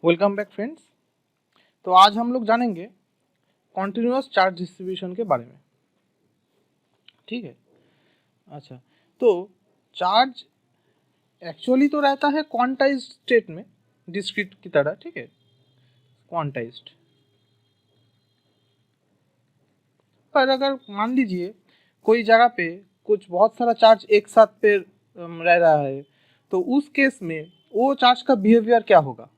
Welcome back friends. तो आज हम लोग जानेंगे कॉन्टिन्यूअस चार्ज डिस्ट्रीब्यूशन के बारे में। ठीक है, अच्छा, तो चार्ज एक्चुअली तो रहता है क्वांटाइज्ड स्टेट में, डिस्क्रीट की तरह। ठीक है, क्वांटाइज्ड। पर अगर मान लीजिए कोई जगह पे कुछ बहुत सारा चार्ज एक साथ पे रह रहा है, तो उस केस में वो चार्ज का बिहेवियर क्या होगा,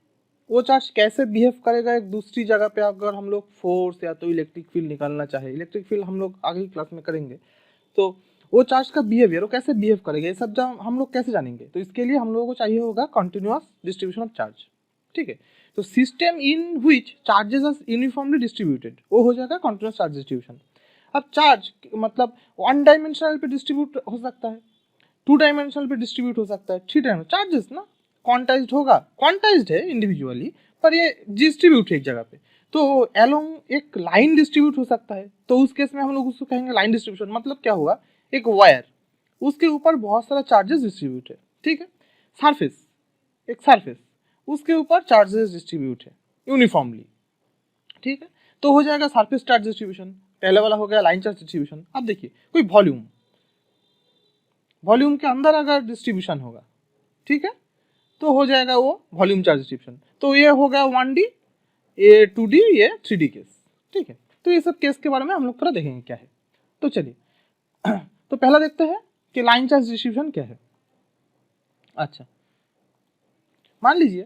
वो चार्ज कैसे बिहेव करेगा एक दूसरी जगह पे। अगर हम लोग फोर्स या तो इलेक्ट्रिक फील्ड निकालना चाहे, इलेक्ट्रिक फील्ड हम लोग आगे की क्लास में करेंगे, तो वो चार्ज का बिहेवियर वो कैसे बिहेव करेगा, ये सब हम लोग कैसे जानेंगे। तो इसके लिए हम लोगों को चाहिए होगा कंटिन्यूअस डिस्ट्रीब्यूशन ऑफ चार्ज। ठीक है, तो system in which charges are uniformly distributed, वो हो जाएगा कंटिन्यूअस चार्ज डिस्ट्रीब्यूशन। अब चार्ज मतलब वन डायमेंशनल पे डिस्ट्रीब्यूट हो सकता है, टू डायमेंशनल पे डिस्ट्रीब्यूट हो सकता है, थ्री डायमेंशनल चार्जेस ना क्वांटाइज्ड होगा, क्वांटाइज्ड है इंडिविजुअली, पर ये डिस्ट्रीब्यूट है एक जगह पे। तो एलोंग एक लाइन डिस्ट्रीब्यूट हो सकता है, तो उस केस में हम लोग उसको कहेंगे लाइन डिस्ट्रीब्यूशन। मतलब क्या होगा, एक वायर, उसके ऊपर बहुत सारा चार्जेस डिस्ट्रीब्यूट है। ठीक है, सरफेस, एक सरफेस, उसके ऊपर चार्जेस डिस्ट्रीब्यूट है यूनिफॉर्मली। ठीक है, तो हो जाएगा सरफेस चार्ज डिस्ट्रीब्यूशन। पहले वाला हो गया लाइन चार्ज डिस्ट्रीब्यूशन। अब देखिए कोई वॉल्यूम, वॉल्यूम के अंदर अगर डिस्ट्रीब्यूशन होगा, ठीक है, तो हो जाएगा वो वॉल्यूम चार्ज डिस्ट्रीब्यूशन। तो ये हो गया 1D, ये 2D, ये 3D केस। ठीक है, तो ये सब केस के बारे में हम लोग थोड़ा देखेंगे क्या है। तो चलिए तो पहला देखते हैं कि लाइन चार्ज डिस्ट्रीब्यूशन क्या है। अच्छा, मान लीजिए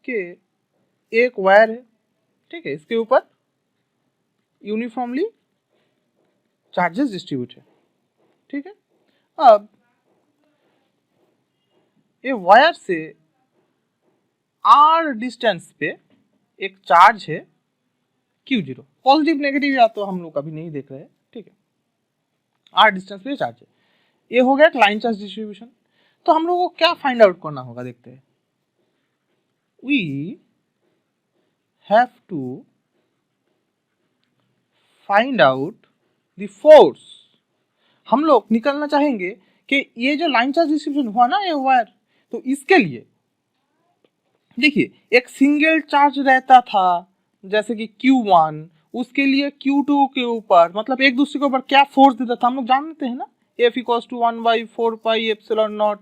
कि एक वायर है, ठीक है, इसके ऊपर यूनिफॉर्मली चार्जेस डिस्ट्रीब्यूट है। ठीक है, अब ये वायर से r डिस्टेंस पे एक चार्ज है Q0, पॉजिटिव नेगेटिव या तो हम लोग अभी नहीं देख रहे हैं। ठीक है, r डिस्टेंस पे चार्ज है, ये हो गया एक लाइन चार्ज डिस्ट्रीब्यूशन। तो हम लोगों को क्या फाइंड आउट करना होगा, देखते हैं। We have to find out the force. हम लोग निकलना चाहेंगे कि ये जो लाइन चार्ज डिस्ट्रीब्यूशन हुआ ना ये वायर, तो इसके लिए देखिए एक सिंगल चार्ज रहता था जैसे कि Q1, उसके लिए Q2 के ऊपर मतलब एक दूसरे के ऊपर क्या फोर्स देता था हम लोग जानते हैं ना, F equals to 1/4 pi epsilon naught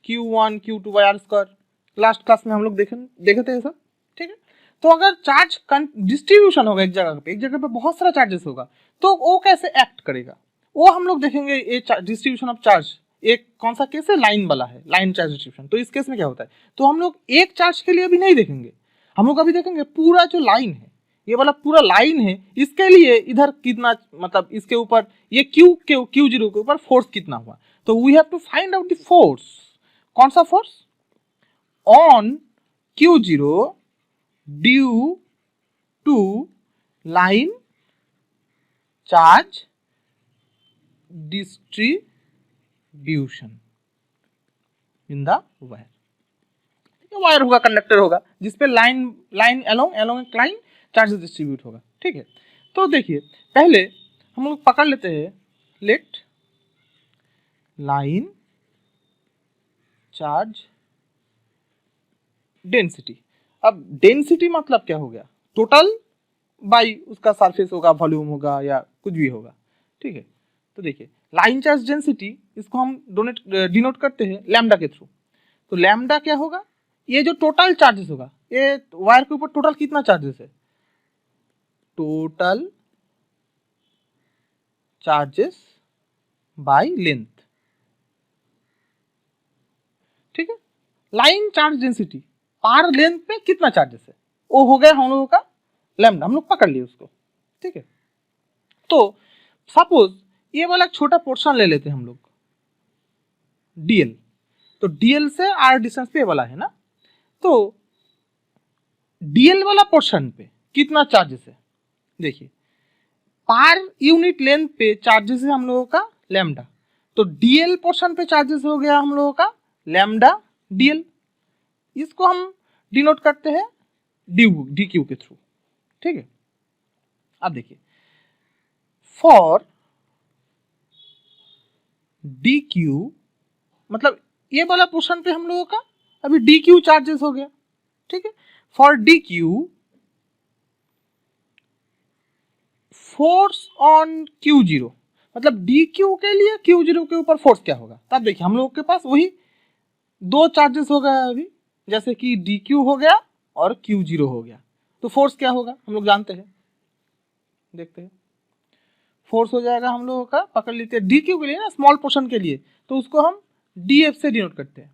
Q1 Q2 by are square. Last class में हम लोग देखे थे सब। ठीक है, तो अगर चार्ज डिस्ट्रीब्यूशन होगा एक जगह पे बहुत सारा चार्जेस होगा, तो वो कैसे एक्ट करेगा वो हम लोग देखेंगे। ये डिस्ट्रीब्यूशन ऑफ चार्ज एक कौन सा केस है, लाइन वाला है, लाइन चार्ज डिस्ट्रीब्यूशन। तो इस केस में क्या होता है, तो हम लोग एक चार्ज के लिए अभी नहीं देखेंगे, हम लोग अभी देखेंगे पूरा जो लाइन है, ये वाला पूरा लाइन है, इसके लिए इधर कितना मतलब इसके ऊपर ये Q0 के ऊपर फोर्स कितना हुआ। तो we have to find out the force. कौन सा force, on Q0 due to line charge distribution in the wire. Wire होगा, कंडक्टर होगा, जिसपे लाइन लाइन एलोंग एक लाइन चार्जेस डिस्ट्रीब्यूट होगा। ठीक है, तो देखिए पहले हम लोग पकड़ लेते हैं, लेट लाइन चार्ज डेंसिटी। अब डेंसिटी मतलब क्या हो गया, टोटल बाई उसका सरफेस होगा, वॉल्यूम होगा या कुछ भी होगा। ठीक है, तो देखिए लाइन चार्ज डेंसिटी इसको हम डिनोट करते हैं लैम्डा के थ्रू। तो लैम्डा क्या होगा, ये जो टोटल चार्जेस होगा, ये वायर के ऊपर टोटल कितना चार्जेस है, टोटल चार्जेस बाय लेंथ। ठीक है, लाइन चार्ज डेंसिटी पर लेंथ पे कितना चार्जेस है, वो हो गया हम लोगों का लैम्डा, हम लोग पकड़ लिए उसको। ठीक है, तो सपोज ये वाला छोटा पोर्शन ले लेते हैं हम लोग, डीएल। तो डीएल से आर डिस्टेंस पे वाला है ना, तो डीएल वाला पोर्शन पे कितना चार्जेस है, देखिए पर यूनिट लेंथ पे चार्जेस है हम लोगों का लैम्डा। तो डीएल पोर्शन पे चार्जेस हो गया हम लोगों का लैम्डा डीएल, इसको हम डिनोट करते हैं डी क्यू के थ्रू। ठीक है, अब देखिए फॉर डी क्यू मतलब ये वाला पोर्शन पे हम लोगों का अभी डी क्यू चार्जेस हो गया। ठीक है। For D Q force on Q zero, मतलब डी क्यू के लिए क्यू जीरो के ऊपर फोर्स क्या होगा। तब देखिए हम लोग के पास वही दो चार्जेस हो गया अभी, जैसे कि डी क्यू हो गया और क्यू जीरो हो गया, तो फोर्स क्या होगा हम लोग जानते हैं, देखते हैं। फोर्स हो जाएगा हम लोगों का, पकड़ लेते हैं डी क्यू के लिए ना, स्मॉल पोर्शन के लिए, तो उसको हम डी एफ से डिनोट करते हैं।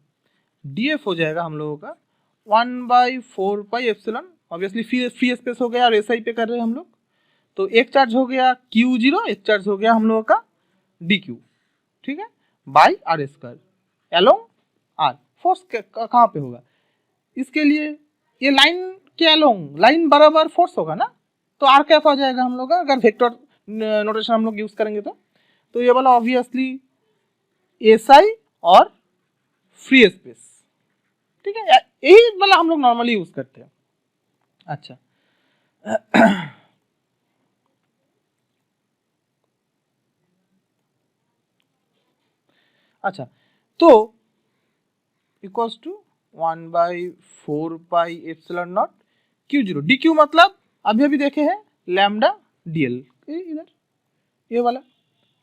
डी एफ हो जाएगा हम लोगों का 1/4πε, ऑब्वियसली फ्री स्पेस हो गया और एस आई पे कर रहे हैं हम लोग, तो एक चार्ज हो गया क्यू जीरो, एक चार्ज हो गया हम लोगों का डी क्यू, ठीक है, by are square along R. Force कहाँ पे होगा इसके लिए, ये लाइन के एलोंग, लाइन बराबर फोर्स होगा ना, तो आर कैप आ जाएगा हम लोग का, अगर वेक्टर नोटेशन हम लोग यूज करेंगे तो ये वाला ऑब्वियसली एस आई और फ्री स्पेस, ठीक है, यही वाला हम लोग नॉर्मली यूज करते हैं। अच्छा अच्छा, तो equals to 1/4πε0 q zero, d Q मतलब अभी अभी देखे हैं लैम्डा डीएल, इधर ये वाला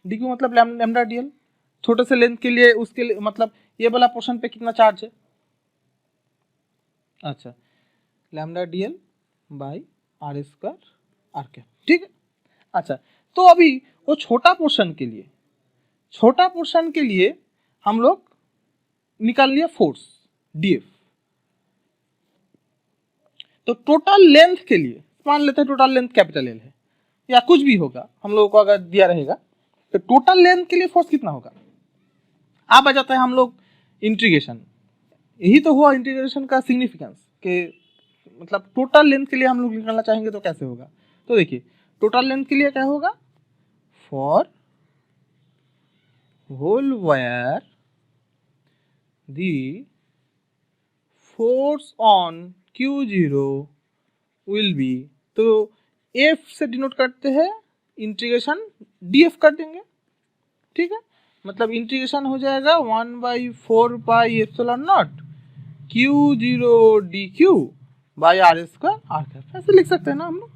डी क्यू मतलब लैम्डा डीएल, छोटे से लेंथ के लिए उसके लिए, मतलब ये वाला पोर्शन पे कितना चार्ज है, अच्छा lambda DL by are square are cap, ठीक है। अच्छा, तो अभी वो छोटा पोर्शन के लिए, छोटा पोर्शन के लिए हम लोग निकाल लिया फोर्स डीएफ, तो टोटल लेंथ के लिए मान लेते हैं टोटल लेंथ कैपिटल एल है, या कुछ भी होगा हम लोगों को अगर दिया रहेगा, तो टोटल लेंथ के लिए फोर्स कितना होगा। अब आ जाता है हम लोग इंटीग्रेशन, यही तो हुआ इंटीग्रेशन का सिग्निफिकेंस कि मतलब टोटल लेंथ के लिए हम लोग निकालना चाहेंगे तो कैसे होगा। तो देखिए टोटल लेंथ के लिए क्या होगा, for whole wire the force on Q zero will be, तो एफ से डिनोट करते हैं, इंटीग्रेशन डीएफ कर देंगे, ठीक है, मतलब इंटीग्रेशन हो जाएगा 1/4πε0 q zero d Q by are square are cap, ऐसे लिख सकते हैं ना हम लोग,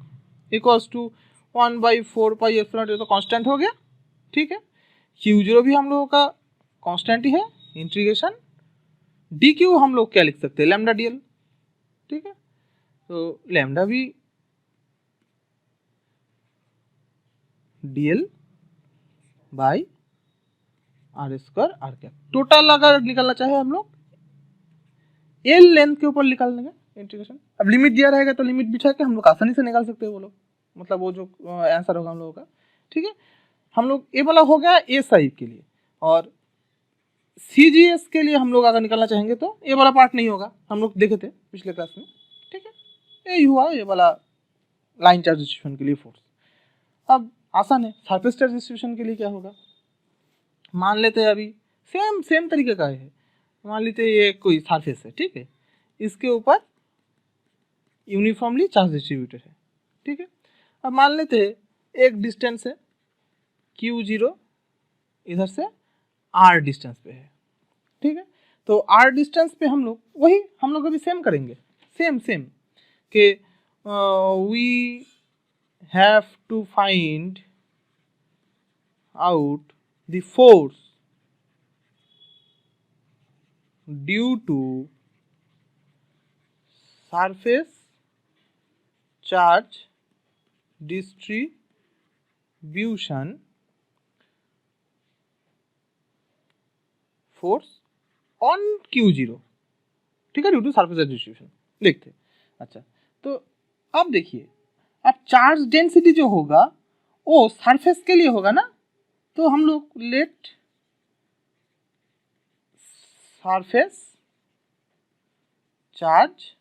इक्वल्स टू 1/4πε0, ये तो कांस्टेंट हो गया, ठीक है, क्यू जीरो भी हम लोगों का कांस्टेंट ही है, इंटीग्रेशन डी क्यू हम लोग क्या लिख सकते हैं, लैम्डा डीएल, ठीक है, तो लैम्डा भी DL by are square are cap, total अगर निकालना चाहे हम लोग एल लेंथ के ऊपर निकाल देंगे इंटीग्रेशन। अब लिमिट दिया रहेगा तो लिमिट बिछा के हम लोग आसानी से निकाल सकते हैं वो लोग, मतलब वो जो आंसर होगा हम लोगों का, ठीक है। हम लोग ए वाला हो गया ए साइज के लिए, और सीजीएस के लिए हम लोग अगर निकालना चाहेंगे तो ये वाला पार्ट नहीं होगा, हम लोग देखे थे पिछले क्लास में, ठीक है, यही हुआ ये वाला लाइन चार्ज डिस्ट्रीब्यूशन के लिए फोर्स। अब आसान है, सरफेस चार्ज डिस्ट्रीब्यूशन के लिए क्या होगा, मान लेते हैं अभी सेम तरीके का है, मान लेते हैं ये कोई सरफेस है, ठीक है, इसके ऊपर यूनिफॉर्मली चार्ज डिस्ट्रीब्यूटेड है, ठीक है। अब मान लेते हैं एक डिस्टेंस है क्यू जीरो, इधर से आर डिस्टेंस पे है, ठीक है, तो आर डिस्टेंस पे हम लोग वही हम लोग अभी सेम करेंगे, सेम कि we have to find out the force due to surface charge distribution force on Q zero, ठीक है, ड्यू टू सरफेस डिस्ट्रीब्यूशन लिखते। अच्छा, तो अब देखिए, अब चार्ज डेंसिटी जो होगा वो सरफेस के लिए होगा ना, तो हम लोग लेट सरफेस चार्ज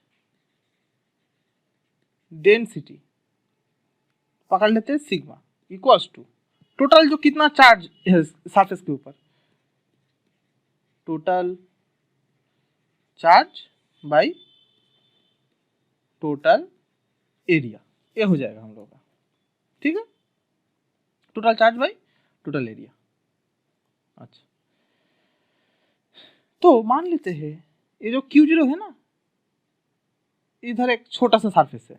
डेंसिटी पकड़ लेते हैं सिग्मा इक्वल्स टू टोटल जो कितना चार्ज है सरफेस के ऊपर, total charge by total area, ये हो जाएगा हम लोगों का, ठीक है, total charge by total area. अच्छा, तो मान लेते हैं ये जो क्यू जीरो है ना, इधर एक छोटा सा सरफेस है,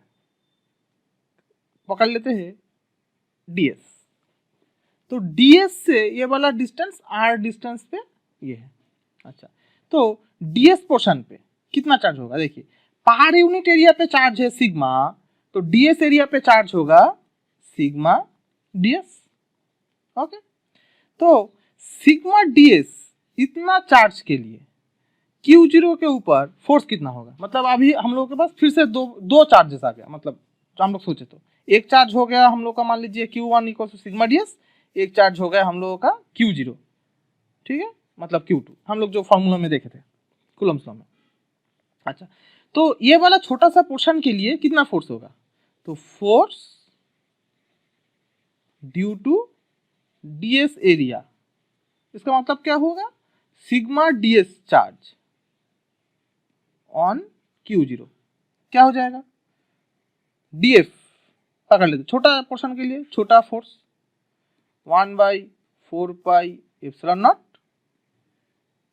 पकड़ लेते हैं ds। तो ds से ये वाला डिस्टेंस r डिस्टेंस पे ये है। अच्छा, तो ds पोर्शन पे कितना चार्ज होगा? देखिए, पर यूनिट एरिया पे चार्ज है सिग्मा, तो ds एरिया पे चार्ज होगा सिग्मा ds। ओके, तो सिग्मा ds इतना चार्ज के लिए Q0 के ऊपर फोर्स कितना होगा? मतलब अभी हम लोगों के पास फिर से दो चार्जेस आ गया, मतलब जो हम लोग सोचे तो एक चार्ज हो गया हम लोग का, मान लीजिए Q1 equal to sigma ds, एक चार्ज हो गया हम लोगों का Q0, ठीक है, मतलब Q2, हम लोग जो फॉर्मूला में देखे थे कूलम्ब्स लॉ में। अच्छा, तो ये वाला छोटा सा पोर्शन के लिए कितना फोर्स होगा? तो force due to ds area, इसका मतलब क्या होगा? Sigma ds charge on Q0 क्या हो जाएगा? df पकड़ लेते, छोटा पोर्शन के लिए छोटा फोर्स 1/4 पाई एप्सिलॉन नॉट,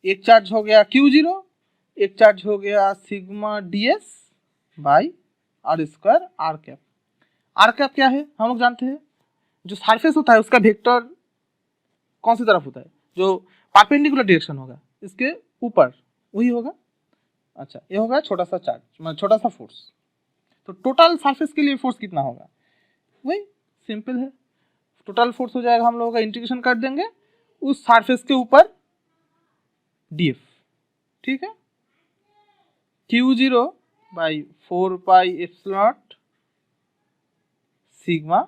एक चार्ज हो गया Q0, एक चार्ज हो गया sigma ds by are square are cap. R cap क्या है हम लोग जानते हैं, जो सरफेस होता है उसका वेक्टर कौन सी तरफ होता है? जो परपेंडिकुलर डायरेक्शन होगा इसके ऊपर, वही होगा। अच्छा, ये होगा छोटा सा चार्ज, मतलब छोटा सा फोर्स। तो टोटल सरफेस के लिए फोर्स कितना होगा? वही सिंपल है, टोटल फोर्स हो जाएगा हम लोगों का, इंटीग्रेशन कर देंगे उस सरफेस के ऊपर df, ठीक है, Q0 by 4 pi epsilon sigma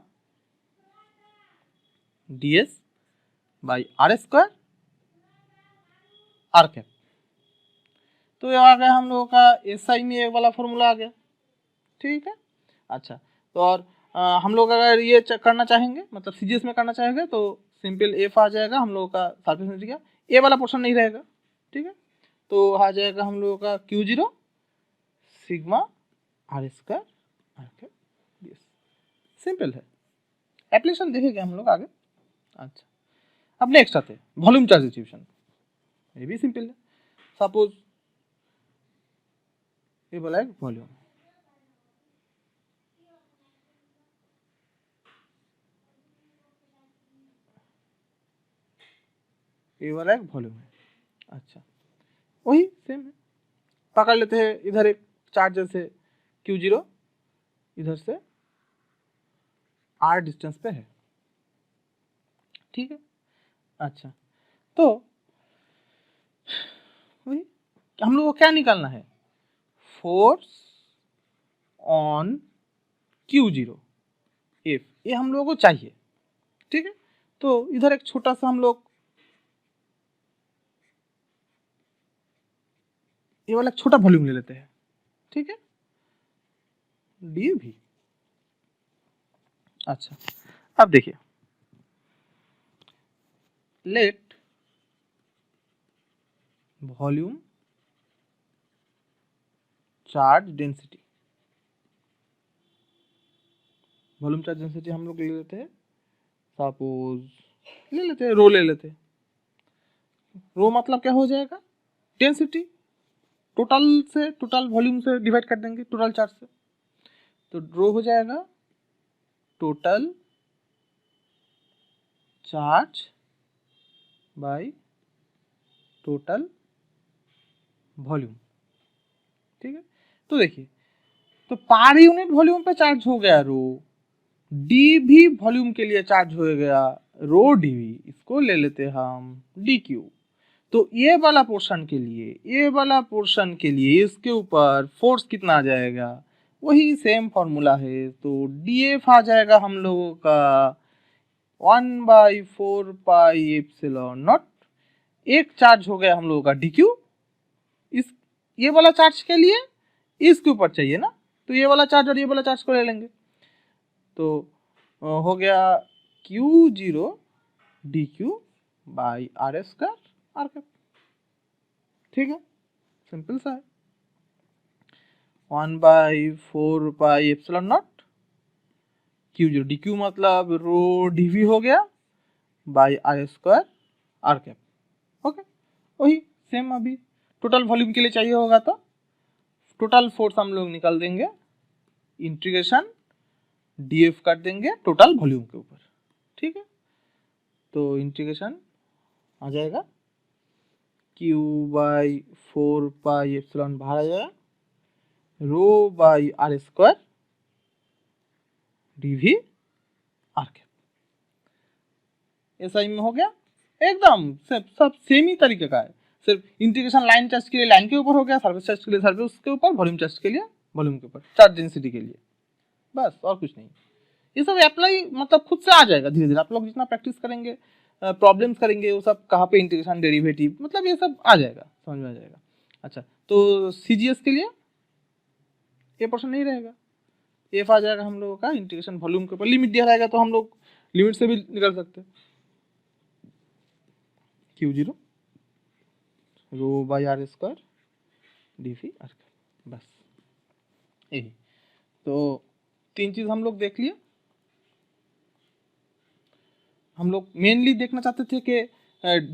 ds by are square are cap. तो ये आ गया हम लोगों का SI में एक वाला फॉर्मूला आ गया, ठीक है। अच्छा, तो और हम लोग अगर ये करना चाहेंगे, मतलब CGS में करना चाहेंगे, तो सिंपल F आ जाएगा हम लोगों का सरफेस एरिया, ए वाला पोर्शन नहीं रहेगा, ठीक है। तो आ जाएगा हम लोगों का Q0 sigma R square are cap ds। Simple है, एप्लीकेशन देखेंगे हम लोग आगे। अच्छा, अब नेक्स्ट आते हैं वॉल्यूम चार्ज डिस्ट्रीब्यूशन। ये भी सिंपल है, सपोज ये बोला है वॉल्यूम, ये वाला एक वॉल्यूम है। अच्छा, वही सेम है, पकड़ लेते हैं इधर एक चार्ज से Q0, इधर से R डिस्टेंस पे है, ठीक है। अच्छा, तो वही हम लोग को क्या निकालना है? फोर्स ऑन Q0 F, ये हम लोगों को चाहिए, ठीक है। तो इधर एक छोटा सा हम लोग ये वाला छोटा वॉल्यूम ले लेते हैं, ठीक है, डी भी। अच्छा, अब देखिए, let volume charge density, volume charge density हम लोग ले लेते हैं, सपोज ले लेते हैं रो, ले लेते हैं रो, मतलब क्या हो जाएगा? डेंसिटी, टोटल से, टोटल वॉल्यूम से डिवाइड कर देंगे टोटल चार्ज से, तो रो हो जाएगा total charge by total volume, ठीक है। तो देखिए, तो पर यूनिट वॉल्यूम पे चार्ज हो गया रो, डी भी वॉल्यूम के लिए चार्ज हो गया रो डी, इसको ले लेते हम डी क्यू। तो ये वाला पोर्शन के लिए, ये वाला पोर्शन के लिए इसके ऊपर फोर्स कितना आ जाएगा? वही सेम फॉर्मूला है, तो डीएफ आ जाएगा हम लोगों का 1/4 पाई एप्सिलॉन नॉट, एक चार्ज हो गया हम लोगों का डी क्यू, इस ये वाला चार्ज के लिए इसके ऊपर चाहिए ना, तो ये वाला चार्ज और ये वाला चार्ज को ले लेंगे, तो हो गया Q0 D Q by are square are cap, ठीक है, सिंपल सा है। 1/4 pi epsilon naught Q0 D Q, मतलब रो डी वी हो गया by are square are cap. Okay, वही सेम अभी टोटल वॉल्यूम के लिए चाहिए होगा, तो टोटल फोर्स हम लोग निकाल देंगे, इंटीग्रेशन df कर देंगे टोटल वॉल्यूम के ऊपर, ठीक है। तो इंटीग्रेशन आ जाएगा q बाई 4 पाई एप्सिलॉन बाहर आ जाएगा, rho by are square dv r cap. ऐसा ही में हो गया, एकदम सब सेम ही तरीके का है, सिर्फ इंटीग्रेशन लाइन चार्ज के लिए लाइन के ऊपर हो गया, सरफेस चार्ज के लिए सरफेस के ऊपर, वॉल्यूम चार्ज के लिए वॉल्यूम के ऊपर, चार्ज डेंसिटी के लिए, बस और कुछ नहीं। ये सब अप्लाई मतलब खुद से आ जाएगा धीरे धीरे, आप लोग जितना प्रैक्टिस करेंगे, प्रॉब्लम्स करेंगे, वो सब कहाँ पे इंटीग्रेशन डेरिवेटिव, मतलब ये सब आ जाएगा, समझ में आ जाएगा। अच्छा, तो CGS के लिए ये पोर्शन नहीं रहेगा, एफ आ जाएगा हम लोगों का इंटीग्रेशन वॉल्यूम के ऊपर, लिमिट दिया रहेगा तो हम लोग लिमिट से भी निकल सकते हैं, Q0 rho by are square dv r, बस यही। तो 3 चीज हम लोग देख लिए। हम लोग मेनली देखना चाहते थे कि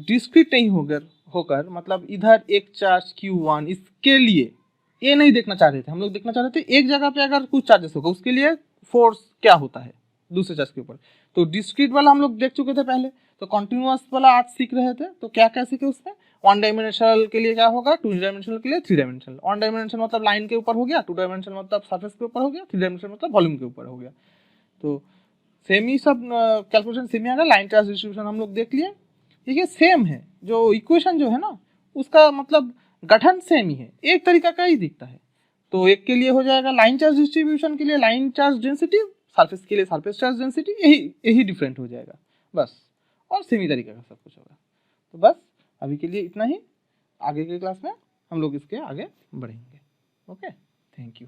डिस्क्रीट नहीं होकर मतलब इधर एक चार्ज Q1, इसके लिए ये नहीं देखना चाह रहे थे, हम लोग देखना चाह रहे थे एक जगह पे अगर कुछ चार्जेस होगा उसके लिए फोर्स क्या होता है दूसरे चार्ज के ऊपर। तो डिस्क्रीट वाला हम लोग देख चुके थे पहले, तो कॉन्टिन्यूअस वाला आज सीख रहे थे। तो क्या क्या सीखे उसमें, 1 डायमेंशनल के लिए क्या होगा, 2 डायमेंशनल के लिए 3 डायमेंशनल। 1 डायमेंशनल मतलब लाइन के ऊपर हो गया, 2 डायमेंशनल मतलब सरफेस के ऊपर हो गया, 3 डायमेंशनल मतलब वॉल्यूम के ऊपर हो गया। तो सेम ही सब कैलकुलेशन सेम ही आएगा। लाइन चार्ज डिस्ट्रीब्यूशन हम लोग देख लिए, ठीक है, सेम है, जो इक्वेशन जो है ना उसका मतलब गठन सेम ही है, एक तरीका का ही दिखता है। तो एक के लिए हो जाएगा लाइन चार्ज डिस्ट्रीब्यूशन के लिए लाइन चार्ज डेंसिटी, सरफेस के लिए सरफेस चार्ज डेंसिटी, यही डिफरेंट हो जाएगा बस, और सेम ही तरीका का सब कुछ होगा। तो बस अभी के लिए इतना ही, आगे के क्लास में हम लोग इसके आगे बढ़ेंगे। Okay, thank you.